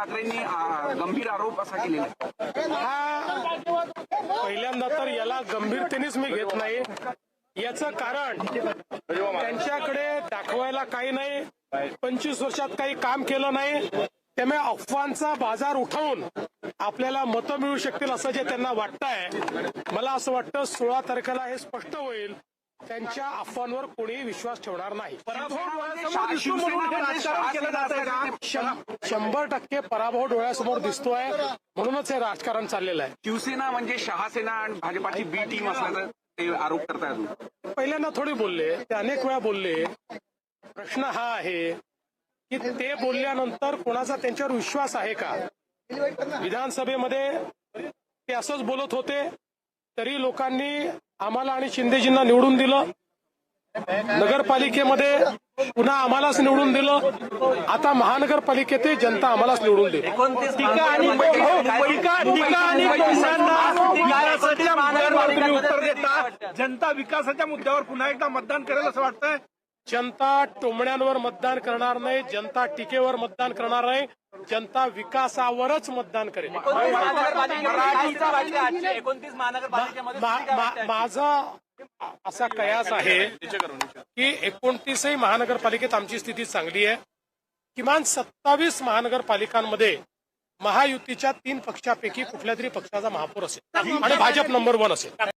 ठाकरेंनी गंभीर आरोप असा केलेला आहे. पहिल्यांदा तर याला गंभीरतेनेच मी घेत नाही. याचं कारण त्यांच्याकडे दाखवायला काही नाही. 25 वर्षात काही काम केलं नाही. त्यामुळे अफवांचा बाजार उठवून आपल्याला मतं मिळू शकतील असं जे त्यांना वाटतंय, मला असं वाटतं 16 तारखेला हे स्पष्ट होईल. त्यांच्या अफवांवर कोणी विश्वास ठेवणार नाही. 100% पराभव डोळ्यासमोर दिसतोय, म्हणूनच हे राजकारण चाललेलं आहे. शिवसेना म्हणजे शहासेना आणि भाजपाची बी टीम असल्याचा ते आरोप करतायत. पहिल्यांदा थोडी बोलले, ते अनेक वेळा बोलले. प्रश्न हा आहे की ते बोलल्यानंतर कोणाचा त्यांच्यावर विश्वास आहे का? विधानसभेमध्ये ते असंच बोलत होते, तरी लोकांनी आम्हाला आणि शिंदेजींना निवडून दिलं. नगरपालिकेमध्ये पुन्हा आम्हालाच निवडून दिलं. आता महानगरपालिकेत जनता आम्हालाच निवडून दिली. उत्तर देता जनता विकासाच्या मुद्द्यावर पुन्हा एकदा मतदान करेल असं वाटतंय. जनता टोमण्यांवर मतदान करणार नाही. जनता टीकेवर मतदान करणार नाही. जनता विकासावरच मतदान करेल. माझा असा कयास आहे की 29 महानगरपालिकेत आमची स्थिती चांगली आहे. किमान 27 महानगरपालिकांमध्ये महायुतीच्या 3 पक्षापैकी कुठल्या तरी पक्षाचा महापौर असेल आणि भाजप नंबर 1 असेल.